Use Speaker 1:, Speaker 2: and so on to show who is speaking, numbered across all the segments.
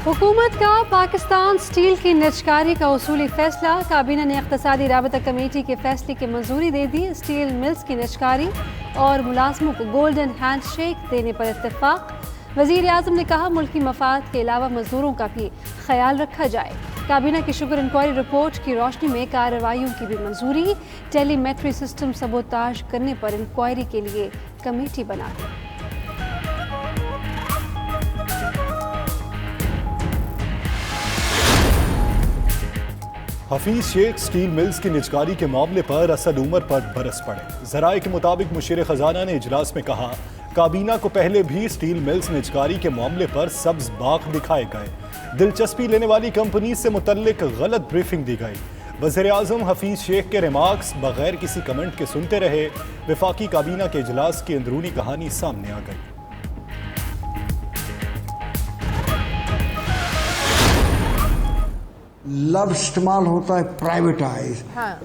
Speaker 1: हुकूमत का पाकिस्तान स्टील की निजकारी का उसूली फैसला। काबीना ने इक़्तिसादी राबता कमेटी के फैसले की मंजूरी दे दी। स्टील मिल्स की निजकारी और मुलाजमों को गोल्डन हैंड शेक देने पर इत्तेफाक। वज़ीर आज़म ने कहा मुल्की मफाद के अलावा मजदूरों का भी ख्याल रखा जाए। काबीना की शुगर इंक्वायरी रिपोर्ट की रोशनी में कार्रवाइयों की भी मंजूरी। टेलीमेट्री सिस्टम सबोताज करने पर इंक्वायरी के लिए कमेटी बना दी।
Speaker 2: हफीज शेख स्टील मिल्स की निजकारी के मामले पर असद उमर पर बरस पड़े। ज़राए के मुताबिक मुशीर खजाना ने इजलास में कहा काबीना को पहले भी स्टील मिल्स निजकारी के मामले पर सब्ज बाग दिखाए गए। दिलचस्पी लेने वाली कंपनी से मुतल्लिक गलत ब्रीफिंग दी गई। वज़ीर आज़म हफीज शेख के रिमार्क्स बगैर किसी कमेंट के सुनते रहे। वफाकी काबीना के इजलास की अंदरूनी कहानी सामने आ गई।
Speaker 3: लफ्ज़ इस्तेमाल होता है प्राइवेटाइज।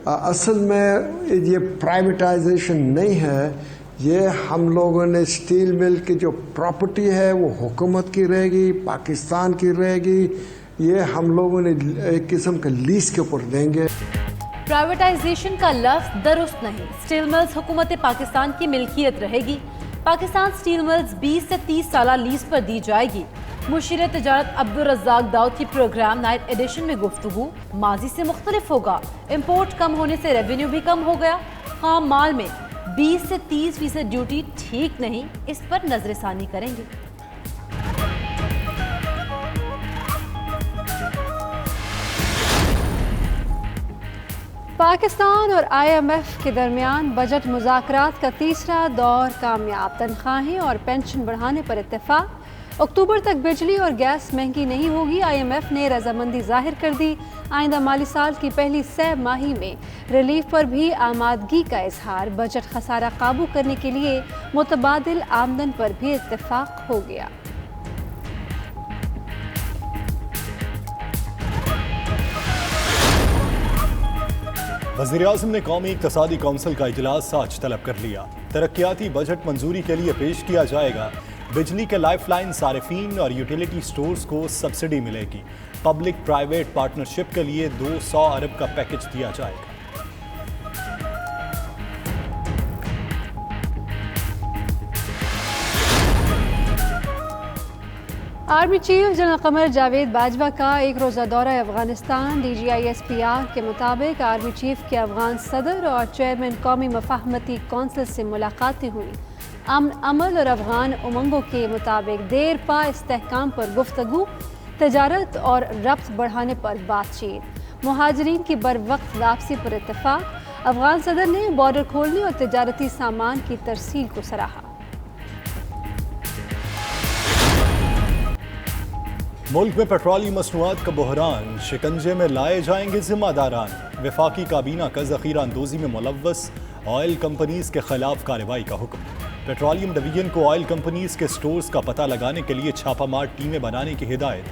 Speaker 3: असल में ये प्राइवेटाइजेशन नहीं है, ये हम लोगों ने स्टील मिल की जो प्रॉपर्टी है वो हुकूमत की रहेगी, पाकिस्तान की रहेगी। ये हम लोगों ने एक किस्म का लीज के ऊपर देंगे।
Speaker 4: प्राइवेटाइजेशन का लफ्ज़ दुरुस्त नहीं। स्टील मिल्स हुकूमत पाकिस्तान की मिल्कियत रहेगी। पाकिस्तान स्टील मिल्स 20 से 30 साल लीज पर दी जाएगी। मुशीर तजारत अब्दुल रज़्ज़ाक दाऊद की प्रोग्राम नाइट एडिशन में गुफ्तगू माजी से मुख्तलिफ होगा। इम्पोर्ट कम होने से रेवेन्यू भी कम हो गया। खाम माल में 20 से 30% ड्यूटी ठीक नहीं, इस पर नजरसानी करेंगे।
Speaker 1: पाकिस्तान और IMF के दरमियान बजट मुज़ाकरात का तीसरा दौर कामयाब। तनख्वाहें और पेंशन बढ़ाने पर इत्तेफाक। अक्टूबर तक बिजली और गैस महंगी नहीं होगी। IMF ने रजामंदी जाहिर कर दी। आइंदा माली साल की पहली 6 माही में रिलीफ पर भी आमादगी का इजहार। बजट खसारा काबू करने के लिए मुतबादिल आमदन पर भी इत्तेफाक हो गया।
Speaker 2: वज़ीर आज़म ने कौमी इक़्तिसादी कौंसिल का इजलास आज तलब कर लिया। तरक्याती बजट मंजूरी के लिए पेश किया जाएगा। बिजली के लाइफलाइन सारिफीन और यूटिलिटी स्टोर्स को सब्सिडी मिलेगी। पब्लिक प्राइवेट पार्टनरशिप के लिए 200 अरब का पैकेज दिया जाएगा।
Speaker 1: Army chief general Qamar Javed Bajwa का एक रोज़ा दौरा अफगानिस्तान। DGISPR के मुताबिक आर्मी चीफ के अफगान सदर और चेयरमैन कौमी मफाहमती कौंसिल से मुलाकातें हुई। अमन अमल और अफगान उमंगों के मुताबिक देर पा इस्तेहकाम पर गुफ्तगू, तजारत और रब्त बढ़ाने पर बातचीत, मुहाजिरीन की बर वक्त वापसी पर इत्तेफाक। अफगान सदर ने बॉर्डर खोलने और तजारती सामान की तरसील को सराहा।
Speaker 2: मुल्क में पेट्रोलियम मसनूआत का बहरान, शिकंजे में लाए जाएंगे जिम्मेदारान। वफाकी काबीना का ज़ख़ीरा अंदोज़ी में मुलव्वस ऑयल कंपनीज के खिलाफ कार्रवाई का हुक्म। पेट्रोलियम डिवीजन को ऑयल कंपनीज के स्टोर्स का पता लगाने के लिए छापामार टीमें बनाने की हिदायत।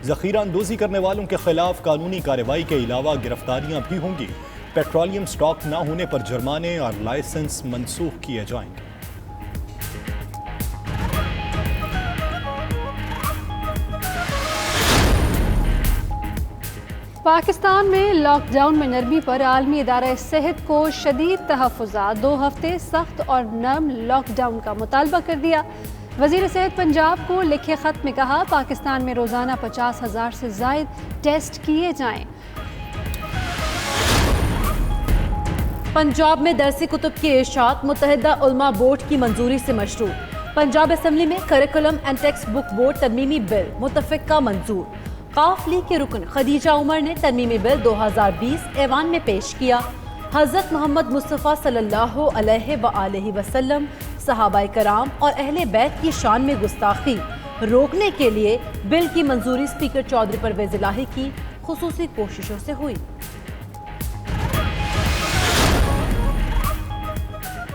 Speaker 2: ज़ख़ीरा अंदोज़ी करने वालों के खिलाफ कानूनी कार्रवाई के अलावा गिरफ्तारियां भी होंगी। पेट्रोलियम स्टॉक न होने पर जुर्माने और लाइसेंस मनसूख किए जाएंगे।
Speaker 1: पाकिस्तान में लॉकडाउन में नरमी पर आलमी इदारा सेहत को शदीद तहफ़्फ़ुज़ात। 2 हफ्ते सख्त और नरम लॉकडाउन का मुतालबा कर दिया। वज़ीर सेहत पंजाब को लिखे ख़त में कहा पाकिस्तान में रोज़ाना 50,000 से ज़ायद टेस्ट किए जाएं।
Speaker 4: पंजाब में दरसी कुतुब की इरशाद मुत्तहिदा उलमा बोर्ड की मंजूरी से मशरूत। पंजाब असम्बली में curriculum and text book board तरमीमी बिल मुतफ़िक़ा मंजूर। काफ लीग के रुकन खदीजा उमर ने तरमीमी बिल 2020 ऐवान में पेश किया। हज़रत मोहम्मद मुस्तफ़ा सल्लल्लाहु अलैहि वसल्लम, सहाबाए कराम और अहले बैत की शान में गुस्ताखी रोकने के लिए बिल की मंजूरी स्पीकर चौधरी परवेज़ इलाही की खुसूसी कोशिशों से हुई।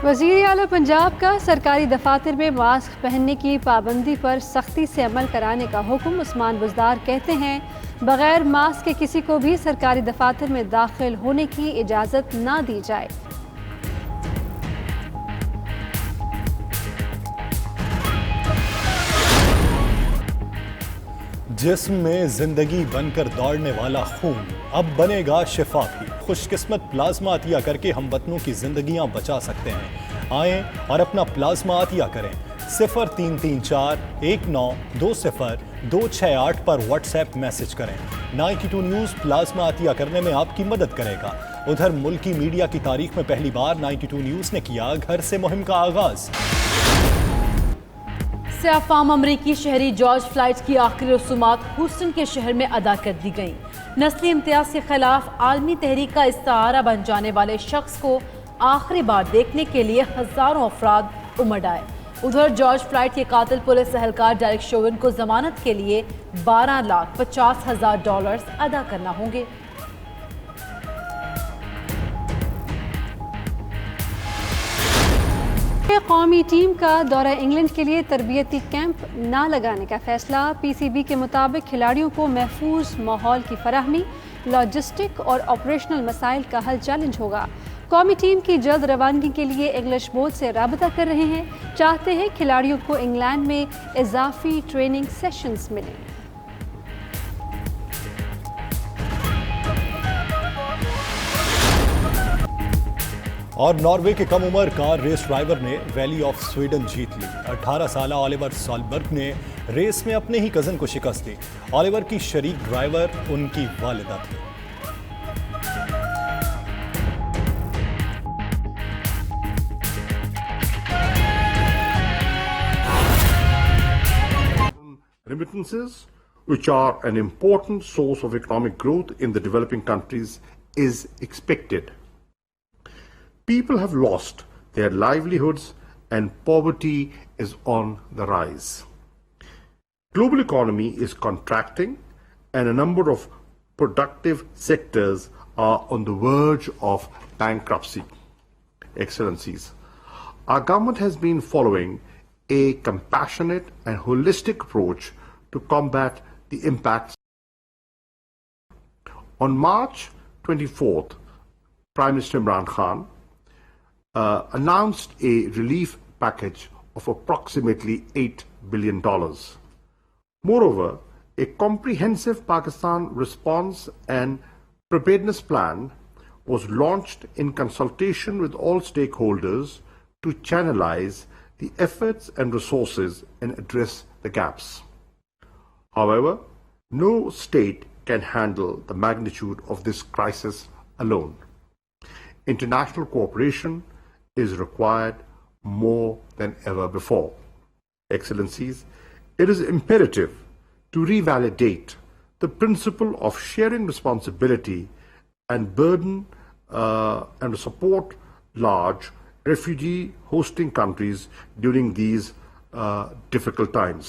Speaker 1: वज़ीर आला पंजाब का सरकारी दफातर में मास्क पहनने की पाबंदी पर सख्ती से अमल कराने का हुक्म। उस्मान बुज़दार कहते हैं बगैर मास्क के किसी को भी सरकारी दफातर में दाखिल होने की इजाज़त ना दी जाए।
Speaker 2: جسم میں زندگی بن کر دوڑنے والا خون اب بنے گا شفا بھی۔ خوش قسمت پلازما عطیہ کر کے ہم وطنوں کی زندگیاں بچا سکتے ہیں۔ آئیں اور اپنا پلازما عطیہ کریں۔ 0334 1920 268 پر واٹس ایپ میسج کریں۔ 92 نیوز پلازما عطیہ کرنے میں آپ کی مدد کرے گا۔ ادھر ملکی میڈیا کی تاریخ میں پہلی بار 92 نیوز نے کیا گھر سے مہم کا آغاز۔
Speaker 4: سیاہ فام امریکی شہری جارج فلائیڈ کی آخری رسومات ہیوسٹن کے شہر میں ادا کر دی گئیں۔ نسلی امتیاز کے خلاف عالمی تحریک کا استعارہ بن جانے والے شخص کو آخری بار دیکھنے کے لیے ہزاروں افراد امڈ آئے۔ ادھر جارج فلائیڈ کے قاتل پولیس اہلکار ڈیرک شوون کو ضمانت کے لیے $12,50,000 ادا کرنا ہوں گے۔
Speaker 1: قومی ٹیم کا دورہ انگلینڈ کے لیے تربیتی کیمپ نہ لگانے کا فیصلہ۔ پی سی بی کے مطابق کھلاڑیوں کو محفوظ ماحول کی فراہمی، لاجسٹک اور آپریشنل مسائل کا حل چیلنج ہوگا۔ قومی ٹیم کی جلد روانگی کے لیے انگلش بورڈ سے رابطہ کر رہے ہیں، چاہتے ہیں کھلاڑیوں کو انگلینڈ میں اضافی ٹریننگ سیشنز ملیں۔
Speaker 2: اور ناروے کے کم عمر کار ریس ڈرائیور نے ویلی آف سویڈن جیت لی۔ 18 سالہ آلیور سالبرگ نے ریس میں اپنے ہی کزن کو شکست دی۔ آلیور کی شریک ڈرائیور ان کی والدہ تھی۔
Speaker 5: Remittances, which are an important source of economic growth in the developing countries, is expected. People have lost their livelihoods and poverty is on the rise. Global economy is contracting and a number of productive sectors are on the verge of bankruptcy. Excellencies, our government has been following a compassionate and holistic approach to combat the impacts. On March 24th, Prime Minister Imran Khan announced a relief package of approximately $8 billion. Moreover, a comprehensive Pakistan response and preparedness plan was launched in consultation with all stakeholders to channelize the efforts and resources and address the gaps. However, no state can handle the magnitude of this crisis alone. International cooperation is required more than ever before. Excellencies, it is imperative to revalidate the principle of sharing responsibility and burden and support large refugee hosting countries during these difficult times.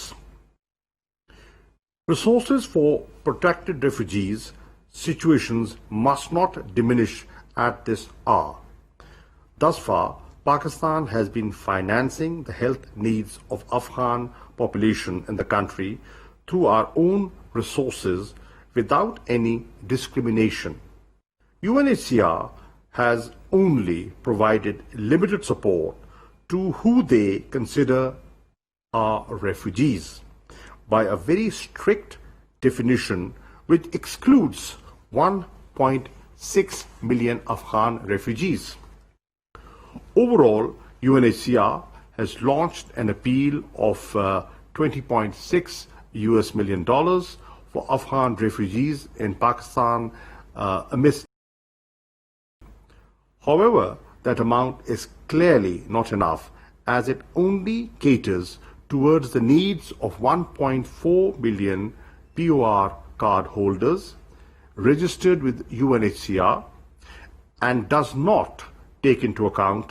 Speaker 5: Resources for protected refugees situations must not diminish at this hour. Thus far, Pakistan has been financing the health needs of Afghan population in the country through our own resources without any discrimination. UNHCR has only provided limited support to who they consider are refugees by a very strict definition which excludes 1.6 million Afghan refugees. Overall, UNHCR has launched an appeal of $20.6 million for Afghan refugees in Pakistan amidst. However, that amount is clearly not enough as it only caters towards the needs of 1.4 million POR card holders registered with UNHCR and does not take into account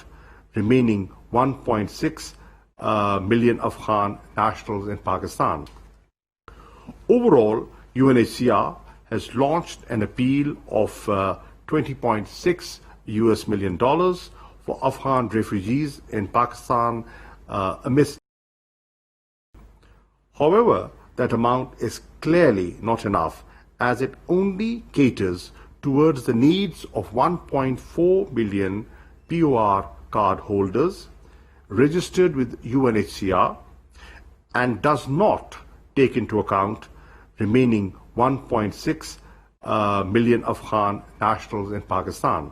Speaker 5: remaining 1.6 million Afghan nationals in Pakistan. Overall, UNHCR has launched an appeal of $20.6 million for Afghan refugees in Pakistan amidst. However, that amount is clearly not enough as it only caters towards the needs of 1.4 million POR card holders registered with UNHCR and does not take into account remaining 1.6 million Afghan nationals in Pakistan.